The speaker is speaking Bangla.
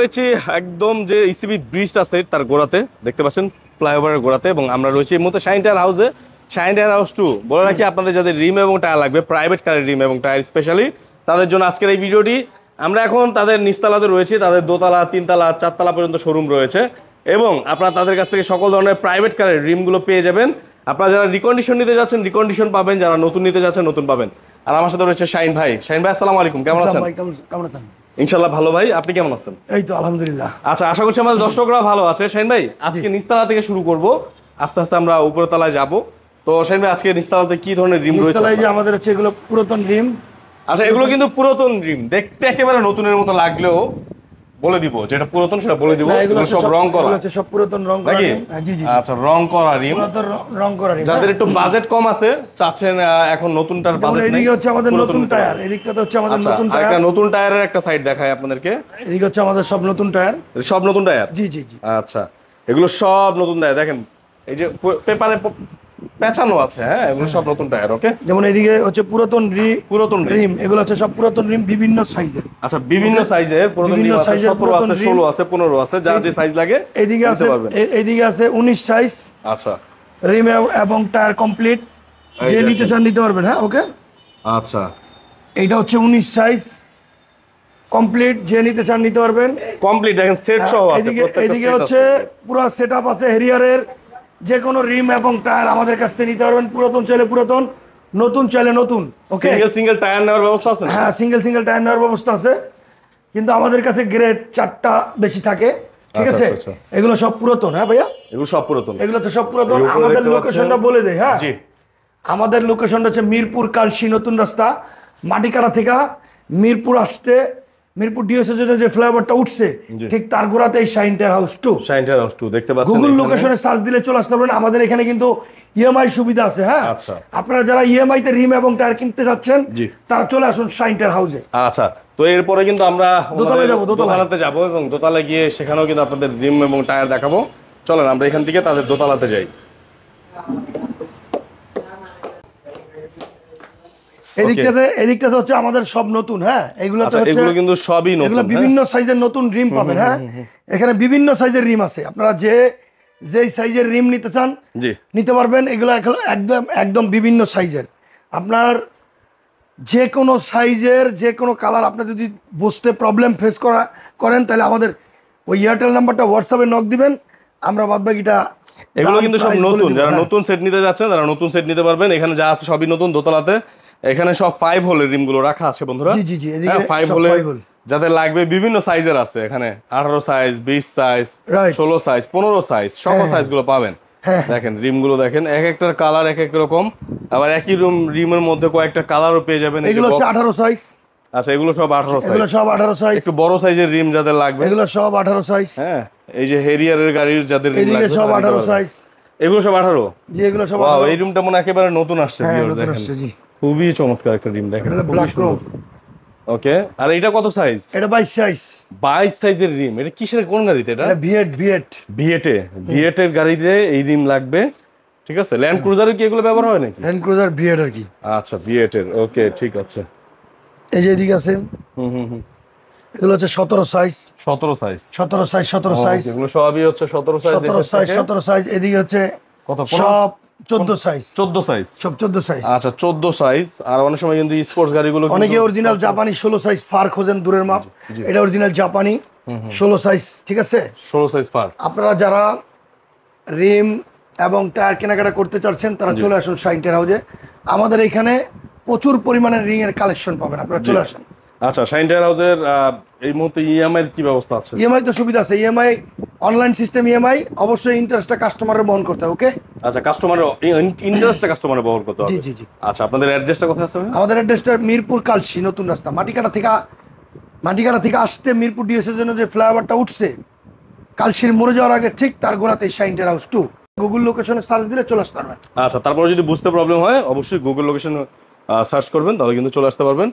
রয়েছি একদম যে ইসিবি ব্রিজ আছে তার গোড়াতে, দেখতে পাচ্ছেন ফ্লাইওভারের গোড়াতে, এবং আমরা রয়েছি এই মুহূর্তে শাইন টায়ার হাউসে। শাইন টায়ার হাউস 2 বলে রাখি, আপনাদের যাদের রিম এবং টায়ার লাগবে, প্রাইভেট কারের রিম এবং টায়ার স্পেশালি, তাদের জন্য আজকের এই ভিডিওটি। আমরা এখন তাদের নিচতলাতে রয়েছি, তাদের দোতলা, তিনতলা, চারতলা পর্যন্ত শোরুম রয়েছে, এবং আপনারা তাদের কাছ থেকে সকল ধরনের প্রাইভেট কারের রিমগুলো পেয়ে যাবেন। আপনারা যারা রিকন্ডিশন নিতে যাচ্ছেন রিকন্ডিশন পাবেন, যারা নতুন নিতে যাচ্ছেন নতুন পাবেন। আর আমার সাথে রয়েছে শাইন ভাই। শাইন ভাই আসসালামু আলাইকুম, কেমন আছেন? কেমন আছেন? ইনশাআল্লাহ ভালো ভাই, আপনি কেমন আছেন? এই তো আলহামদুলিল্লাহ। আচ্ছা, আশা করছি আমাদের দর্শকরা ভালো আছে। শাইন ভাই, আজকে নিচতলা থেকে শুরু করব, আস্তে আস্তে আমরা উপরের তলায় যাব। তো শাইন ভাই, আজকে নিচতলাতে কি ধরনের রিম রয়েছে? নিচতলায় যে আমাদের হচ্ছে এগুলো পুরাতন রিম। আচ্ছা, এগুলো কিন্তু পুরাতন রিম, দেখতে একেবারে নতুনের মতো লাগলেও বলে দিব যেটা পুরাতন সেটা বলে দিব। এগুলো সব রং করা, এগুলো হচ্ছে সব পুরাতন রং করা রিম। জি জি। আচ্ছা, রং করা রিম, পুরাতন রং করা রিম। যাদের একটু বাজেট কম আছে, চাচ্ছেন এখন নতুনটার বাজেট নেই, এদিকে হচ্ছে আমাদের নতুন টায়ার, এদিকটা তো হচ্ছে আমাদের নতুন টায়ার। একটা নতুন টায়ারের একটা সাইড দেখাই আপনাদেরকে। এদিকে হচ্ছে আমাদের সব নতুন টায়ার। সব নতুন টায়ার? জি জি জি। আচ্ছা, এগুলো সব নতুন টায়ার, দেখেন এই যে পেপারে পেঁচানো আছে। হ্যাঁ, এগুলো সব নতুন টায়ার। ওকে, যেমন এদিকে হচ্ছে পুরাতন রিম, এগুলো হচ্ছে সব পুরাতন রিম বিভিন্ন সাইজের। আচ্ছা, বিভিন্ন সাইজের পুরাতন রিম আছে, 17 আছে, 16 আছে, 15 আছে, যা যে সাইজ লাগে। এদিকে আছে 19 সাইজ। আচ্ছা, রিম এবং টায়ার কমপ্লিট, যে নিতে চান নিতে পারবেন। হ্যাঁ, ওকে। আচ্ছা, এইটা হচ্ছে 19 সাইজ কমপ্লিট, যে নিতে চান নিতে পারবেন। কমপ্লিট দেখেন, সেট সহ আছে। এদিকে হচ্ছে পুরো সেটআপ আছে হেরিয়ারের, যে কোনো রিম এবং টায়ার আমাদের কাছ থেকে নিতে পারবেন। পুরাতন চাইলে পুরাতন, নতুন চাইলে নতুন। ওকে, সিঙ্গেল টায়ার নেওয়ার ব্যবস্থা আছে? হ্যাঁ, সিঙ্গেল টায়ার নেওয়ার ব্যবস্থা আছে, কিন্তু আমাদের কাছে গ্রেড 4টা বেশি থাকে। ঠিক আছে, এগুলো সব পুরাতন। হ্যাঁ ভাইয়া, এগুলো সব পুরাতন। এগুলো তো সব পুরাতন। আমাদের লোকেশনটা বলে দেই। হ্যাঁ, আমাদের লোকেশনটা হচ্ছে মিরপুর কালশি নতুন রাস্তা, মাটিকাটা থেকে মিরপুর আসতে, মিরপুর ডিওসের জন্য যে ফ্লাইওভারটা উঠছে ঠিক তার গোড়াতে এই shine tyre house 2। Shine tyre house 2 দেখতে পাচ্ছেন। গুগল লোকেশনে সার্চ দিলে চলে আসতে পারবেন। আমাদের এখানে কিন্তু ইএমআই সুবিধা আছে। হ্যাঁ, আচ্ছা, আপনারা যারা ইএমআই তে রিম এবং টায়ার কিনতে যাচ্ছেন তারা চলে আসুন শাইন টায়ার হাউসে। আচ্ছা, তো এরপরে কিন্তু আমরা দোতলাতে যাব, এবং দোতলায় গিয়ে সেখানেও কিন্তু আপনাদের রিম এবং টায়ার দেখাবো। চলেন আমরা এখান থেকে তাদের দোতলাতে যাই। এদিকটাতে হচ্ছে আমাদের সব নতুন। হ্যাঁ, এগুলো কিন্তু সবই নতুন, এগুলো বিভিন্ন সাইজের নতুন রিম পাবেন। হ্যাঁ, এখানে বিভিন্ন সাইজের রিম আছে, আপনারা যে সাইজের রিম নিতে চান নিতে পারবেন। এগুলো একদম বিভিন্ন সাইজের, আপনার যে কোনো সাইজের যে কোনো কালার আপনি যদি বুঝতে প্রবলেম ফেস করেন তাহলে আমাদের ওই এয়ারটেল নাম্বারটা হোয়াটসঅ্যাপে নক দিবেন, আমরা বাদবাকিটা। এগুলো কিন্তু সব নতুন, যারা নতুন সেট নিতে যাচ্ছেন তারা নতুন সেট নিতে পারবেন। এখানে যা আছে সবই নতুন। দোতলাতে এখানে সব 5 হোলের রিম গুলো রাখা আছে বন্ধুরা। জি জি জি, এদিকে 5 হোলের যাদের লাগবে বিভিন্ন সাইজের আছে এখানে, 18 সাইজ, 20 সাইজ, 16 সাইজ, 15 সাইজ, সকল সাইজ গুলো পাবেন। দেখেন রিম গুলো দেখেন, এক একটার কালার এক এক রকম, আবার একই রিমের মধ্যে কয়েকটা কালারও পেয়ে যাবেন। এগুলো হচ্ছে 18 সাইজ। আচ্ছা, এগুলো সব 18 সাইজ। এগুলো সব 18 সাইজ। একটু বড় সাইজের রিম যাদের লাগবে এগুলো সব 18 সাইজ। হ্যাঁ, এই যে হেরিয়ারের গাড়ির যাদের রিম লাগবে সব 18 সাইজ। এগুলো সব 18? জি, এগুলো সব 18। এই রিমটা মনে একেবারে নতুন আসছে ভিউয়ার্স, দেখেন খুবই চমৎকার একটা রিম, দেখেন খুবই সুন্দর। ওকে, আর এটা কত সাইজ? এটা 22 সাইজ। 22 সাইজের রিম। এটা কিসের, কোন গাড়িতে? এটা ভিএট এর গাড়িতে এই রিম লাগবে। ঠিক আছে, ল্যান্ড ক্রুজারে কি এগুলো ব্যবহার হয় নাকি? ল্যান্ড ক্রুজার ভিএট আর কি। আচ্ছা, ভিএট এর। ওকে, ঠিক আছে। এই যে এদিকে আছে, এগুলো হচ্ছে 17 সাইজ। 17 সাইজ। এগুলো সবই হচ্ছে 17 সাইজ। এদিকে হচ্ছে কত? সব 14 সাইজ। 14 সাইজ, সব 14 সাইজ। আচ্ছা, 14 সাইজ। আর অনেক সময় কিন্তু স্পোর্টস গাড়িগুলো অনেকে অরিজিনাল জাপানি 16 সাইজ ফার খোঁজেন, দূরের মাপ। এটা অরিজিনাল জাপানি 16 সাইজ। ঠিক আছে, 16 সাইজ ফার। আপনারা যারা রিম এবং টায়ার কেনাকাটা করতে চাচ্ছেন তারা চলে আসুন শাইন টায়ার হাউসে। আমাদের এখানে প্রচুর পরিমাণে রিং এর কালেকশন পাবেন, আপনারা চলে আসুন। আচ্ছা, শাইন টায়ার হাউসের এই মুহূর্তে ইএমআই এর কি ব্যবস্থা আছে? ইএমআই তো সুবিধা আছে, ইএমআই অনলাইন সিস্টেম ইএমআই, অবশ্যই ইন্টারেস্টটা কাস্টমারের বহন করতে হবে। ওকে, আচ্ছা, কাস্টমারের ইন্টারেস্টটা কাস্টমারের বহন করতে হবে। জি জি জি। আচ্ছা, আপনাদের অ্যাড্রেসটা কোথায় আছে? আমাদের অ্যাড্রেসটা মিরপুর কালশি নতুন রাস্তা, মাটিকাটা থেকে আসতে মিরপুর ডিএসের জন্য যে ফ্লাইওভারটা উঠছে কালশির মোড়ে যাওয়ার আগে ঠিক তার গোড়াতে শাইন টায়ার হাউস 2। গুগল লোকেশনে সার্চ দিলে চলে আসতে পারবেন। আচ্ছা, তারপরে যদি বুঝতে প্রবলেম হয় অবশ্যই গুগল লোকেশন সার্চ করবেন, তাহলে কিন্তু চলে আসতে পারবেন।